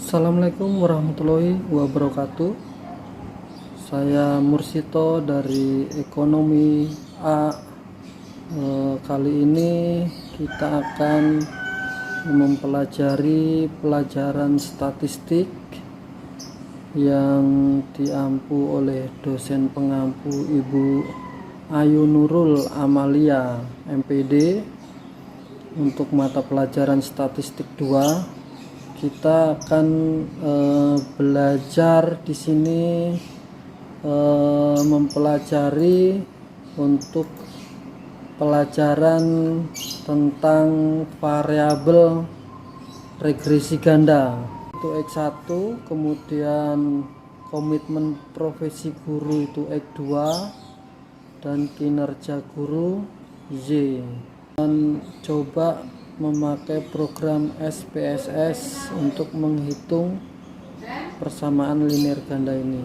Assalamualaikum warahmatullahi wabarakatuh. Saya Mursito dari Ekonomi A. Kali ini kita akan mempelajari pelajaran statistik yang diampu oleh dosen pengampu Ibu Ayu Nurul Amalia MPD untuk mata pelajaran statistik 2. Kita akan belajar di sini mempelajari untuk pelajaran tentang variabel regresi ganda. Itu X1, kemudian komitmen profesi guru itu X2 dan kinerja guru Y. Dan coba memakai program SPSS untuk menghitung persamaan linear ganda ini.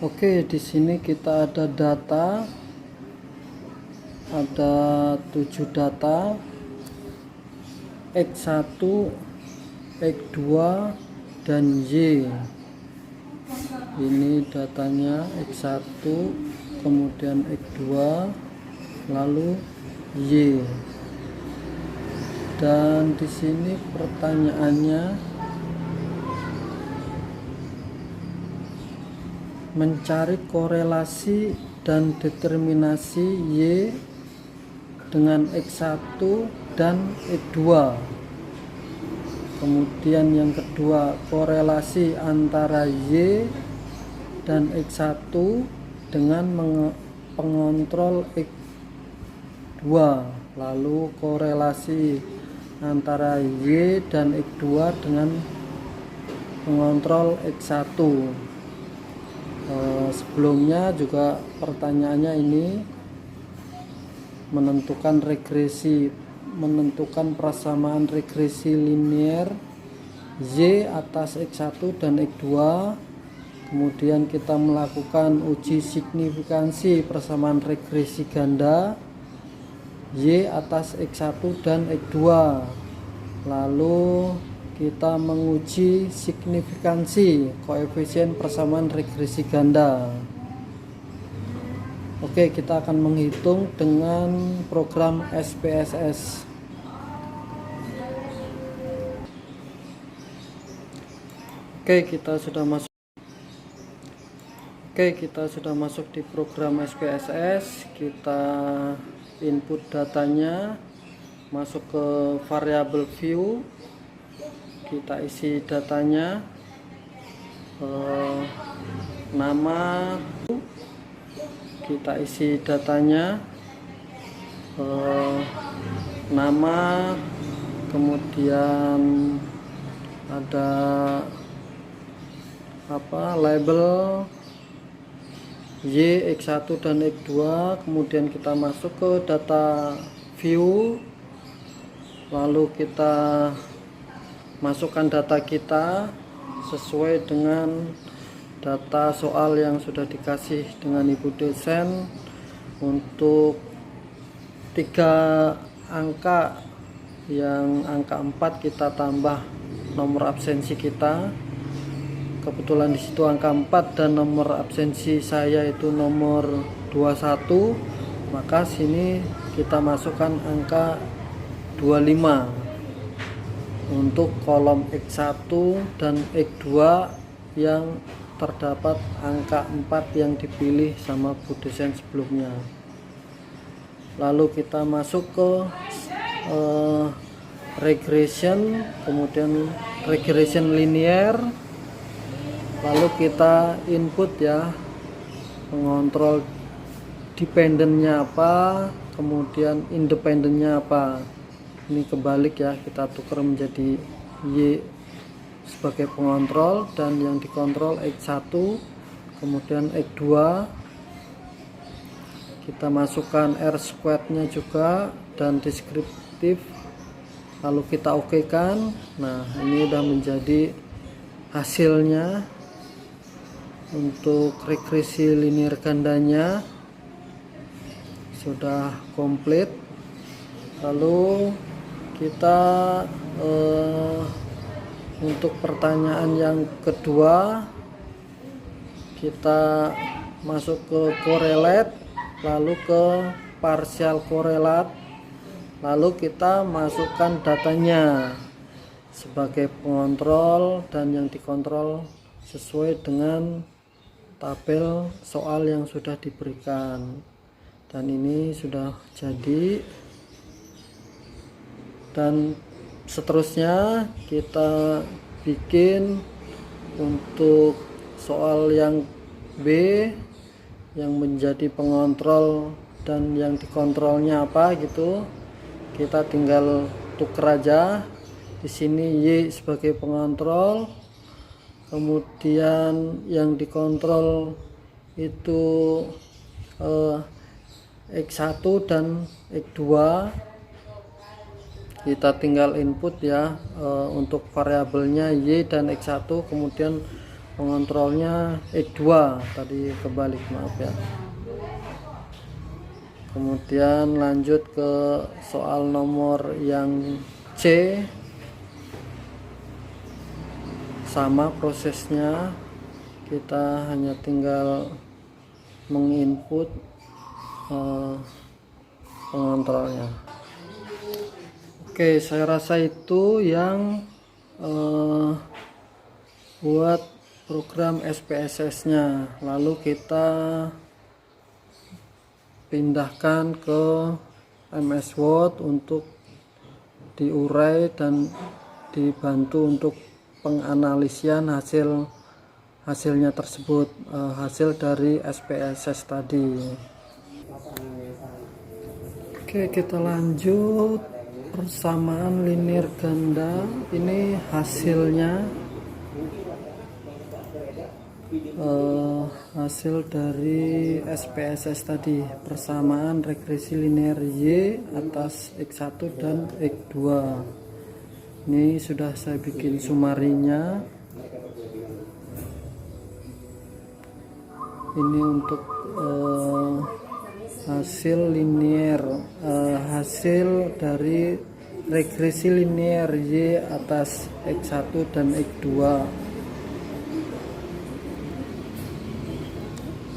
Oke, di sini kita ada data, ada 7 data, X1, X2 dan Y. Ini datanya X1, kemudian X2, lalu Y. Dan di sini pertanyaannya mencari korelasi dan determinasi Y dengan X1 dan X2. Kemudian yang kedua, korelasi antara Y dan X1 dengan pengontrol X2. Lalu korelasi antara Y dan X2 dengan pengontrol X1. Sebelumnya juga pertanyaannya ini menentukan persamaan regresi linear Y atas X1 dan X2. Kemudian kita melakukan uji signifikansi persamaan regresi ganda Y atas X1 dan X2. Lalu kita menguji signifikansi koefisien persamaan regresi ganda. Oke, kita akan menghitung dengan program SPSS. Oke, kita sudah masuk di program SPSS. Kita input datanya, masuk ke variabel view, kita isi datanya, nama, kita isi datanya, nama, kemudian ada label Y, X1 dan X2. Kemudian kita masuk ke data view, lalu kita masukkan data kita sesuai dengan data soal yang sudah dikasih dengan Ibu dosen. Untuk 3 angka, yang angka 4 kita tambah nomor absensi kita. Kebetulan di situ angka 4 dan nomor absensi saya itu nomor 21, maka sini kita masukkan angka 25 untuk kolom X1 dan X2 yang terdapat angka 4 yang dipilih sama Bu dosen sebelumnya. Lalu kita masuk ke regression, kemudian regression linear. Lalu kita input ya, mengontrol dependennya apa, kemudian independennya apa. Ini kebalik ya, kita tukar menjadi Y sebagai pengontrol, dan yang dikontrol X1, kemudian X2. Kita masukkan R squared nya juga dan deskriptif, lalu kita oke kan. Nah, ini udah menjadi hasilnya untuk regresi linear gandanya, sudah komplit. Lalu kita untuk pertanyaan yang kedua, kita masuk ke correlate, lalu ke partial correlate, lalu kita masukkan datanya sebagai pengontrol dan yang dikontrol sesuai dengan tabel soal yang sudah diberikan. Dan ini sudah jadi, dan seterusnya kita bikin untuk soal yang B yang menjadi pengontrol dan yang dikontrolnya apa gitu. Kita tinggal tuker aja. Di sini Y sebagai pengontrol, kemudian yang dikontrol itu X1 dan X2. Kita tinggal input ya, untuk variabelnya Y dan X1, kemudian pengontrolnya X2, tadi kebalik, maaf ya. Kemudian lanjut ke soal nomor yang C. Sama prosesnya, kita hanya tinggal menginput pengontrolnya. Oke, saya rasa itu yang buat program SPSS nya. Lalu kita pindahkan ke MS Word untuk diurai dan dibantu untuk penganalisian hasilnya tersebut, hasil dari SPSS tadi. Oke, kita lanjut persamaan linear ganda. Ini hasilnya, hasil dari SPSS tadi, persamaan regresi linear Y atas X1 dan X2. Ini sudah saya bikin sumarinya. Ini untuk hasil linear, hasil dari regresi linear Y atas X1 dan X2.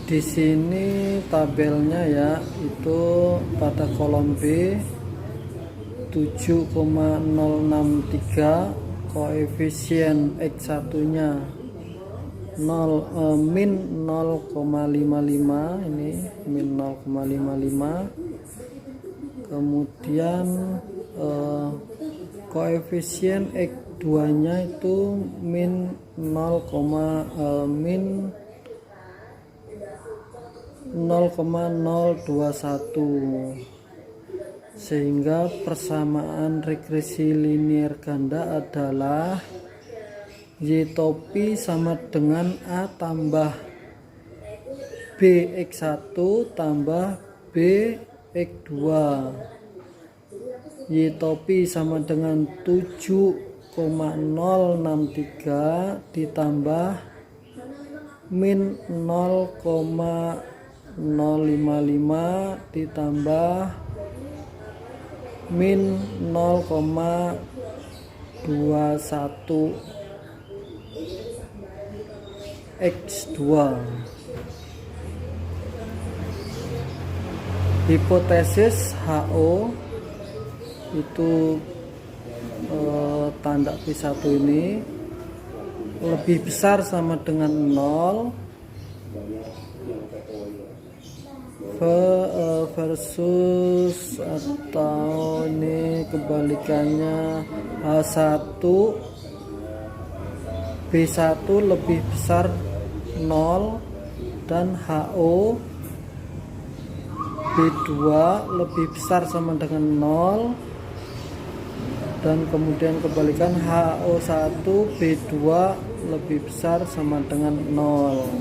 Di sini tabelnya ya, itu pada kolom B 7,063, koefisien X1 nya min 0,55, ini min 0,55. Kemudian koefisien X2 nya itu min 0,021, sehingga persamaan regresi linear ganda adalah Y topi sama dengan A tambah B X1 tambah B X2. Y topi sama dengan 7,063 ditambah min 0,055 ditambah min 0,21 X2. Hipotesis HO itu tanda P1 ini lebih besar sama dengan 0 versus, atau ini kebalikannya, H1 B1 lebih besar 0 dan HO B2 lebih besar sama dengan 0, dan kemudian kebalikan HO1 B2 lebih besar sama dengan 0.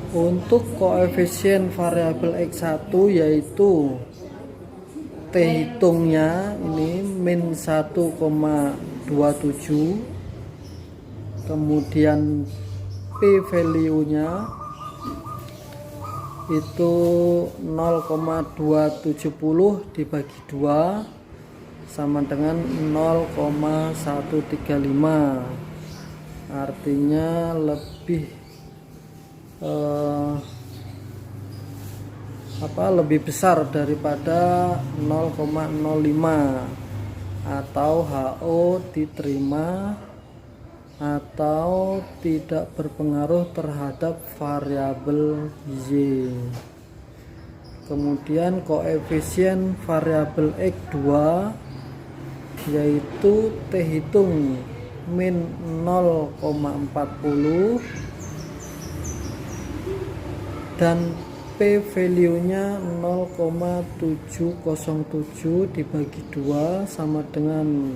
Untuk koefisien variabel X1 yaitu T hitungnya ini min 1,27, kemudian P value nya itu 0,270 dibagi 2 sama dengan 0,135, artinya lebih lebih besar daripada 0,05, atau HO diterima atau tidak berpengaruh terhadap variabel Y. Kemudian koefisien variabel X2 yaitu T hitung min 0,40 dan P value nya 0,707 dibagi 2 sama dengan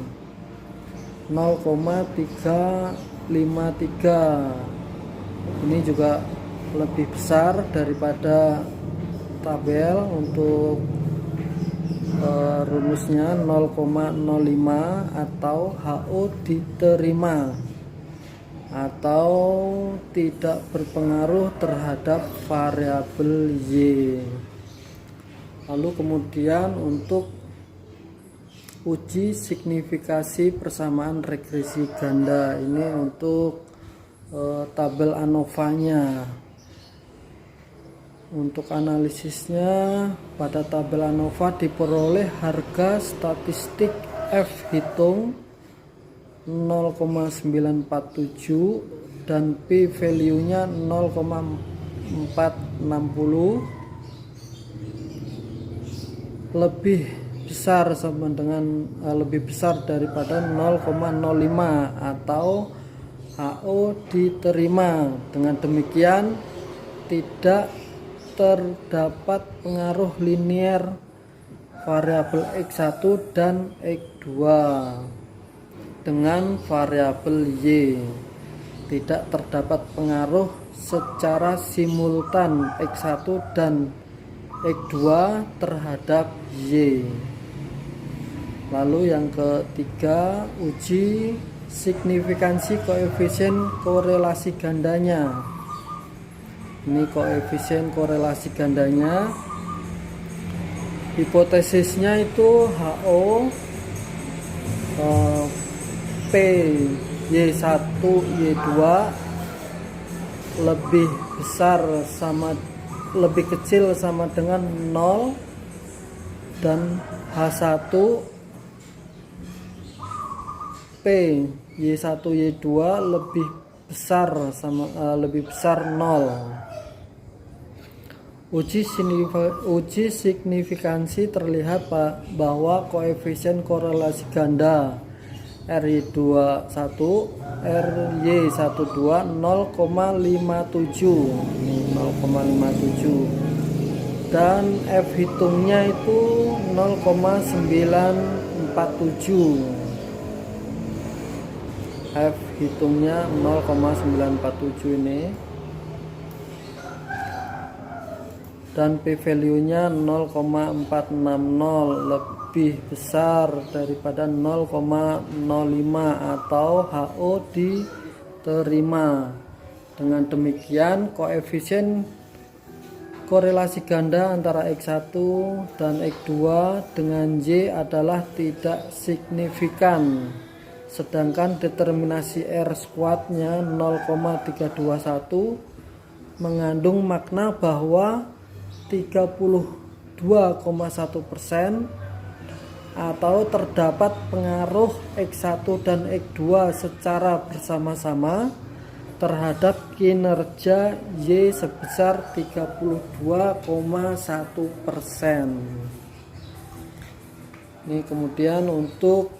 0,353. Ini juga lebih besar daripada tabel. Untuk rumusnya 0,05 atau HO diterima atau tidak berpengaruh terhadap variabel Y. Lalu kemudian untuk uji signifikasi persamaan regresi ganda, ini untuk tabel ANOVA-nya. Untuk analisisnya, pada tabel ANOVA diperoleh harga statistik F hitung 0,947 dan P value nya 0,460, lebih besar sama dengan lebih besar daripada 0,05 atau HO diterima. Dengan demikian tidak terdapat pengaruh linier variabel X1 dan X2 dengan variabel Y. Tidak terdapat pengaruh secara simultan X1 dan X2 terhadap Y. Lalu yang ketiga, uji signifikansi koefisien korelasi gandanya. Ini koefisien korelasi gandanya. Hipotesisnya itu HO P Y1 Y2 lebih kecil sama dengan 0 dan H1 P Y1 Y2 lebih besar 0. Uji signifikansi terlihat bahwa koefisien korelasi ganda RY21 RY12 0,57 dan F hitungnya itu 0,947. F hitungnya 0,947 ini, dan P value nya 0,460, lebih besar daripada 0,05 atau HO diterima. Dengan demikian koefisien korelasi ganda antara X1 dan X2 dengan Y adalah tidak signifikan, sedangkan determinasi R squad-nya 0,321 mengandung makna bahwa 32,1% atau terdapat pengaruh X1 dan X2 secara bersama-sama terhadap kinerja Y sebesar 32,1%. Ini kemudian untuk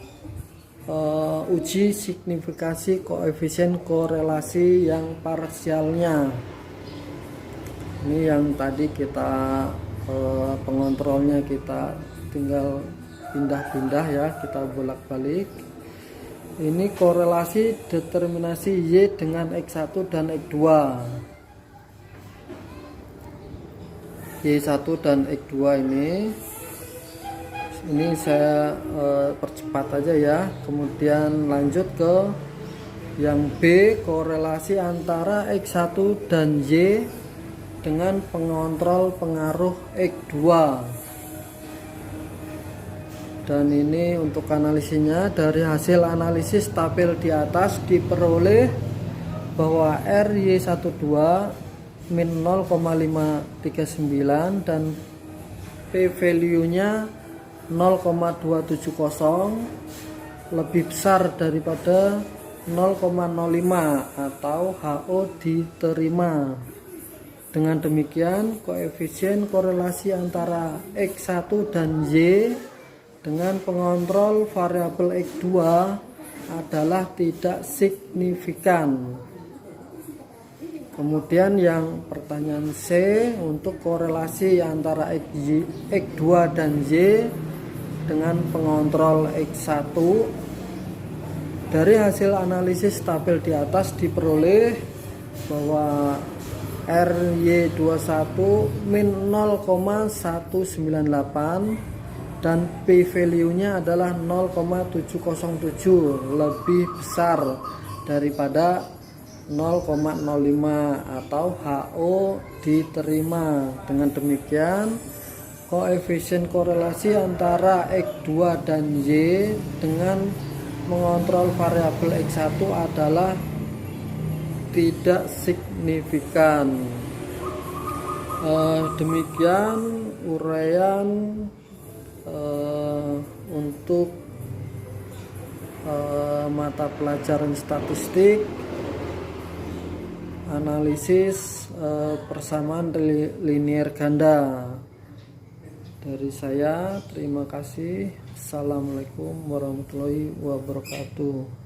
uji signifikasi koefisien korelasi yang parsialnya. Ini yang tadi kita pengontrolnya kita tinggal pindah-pindah ya, kita bolak-balik. Ini korelasi determinasi Y dengan X1 dan X2. Y1 dan X2 ini saya percepat aja ya. Kemudian lanjut ke yang B, korelasi antara X1 dan Y dengan pengontrol pengaruh X2. Dan ini untuk analisisnya, dari hasil analisis tabel di atas diperoleh bahwa RY12 min 0,539 dan P value nya 0,270 lebih besar daripada 0,05 atau HO diterima. Dengan demikian koefisien korelasi antara X1 dan Y dengan pengontrol variabel X2 adalah tidak signifikan. Kemudian yang pertanyaan C, untuk korelasi antara X2 dan Y dengan pengontrol X1, dari hasil analisis tabel di atas diperoleh bahwa RY21 min 0,198 dan P value nya adalah 0,707 lebih besar daripada 0,05 atau HO diterima. Dengan demikian koefisien korelasi antara X2 dan Y dengan mengontrol variabel X1 adalah tidak signifikan. Demikian uraian untuk mata pelajaran statistik analisis persamaan linier ganda. Dari saya terima kasih. Assalamualaikum warahmatullahi wabarakatuh.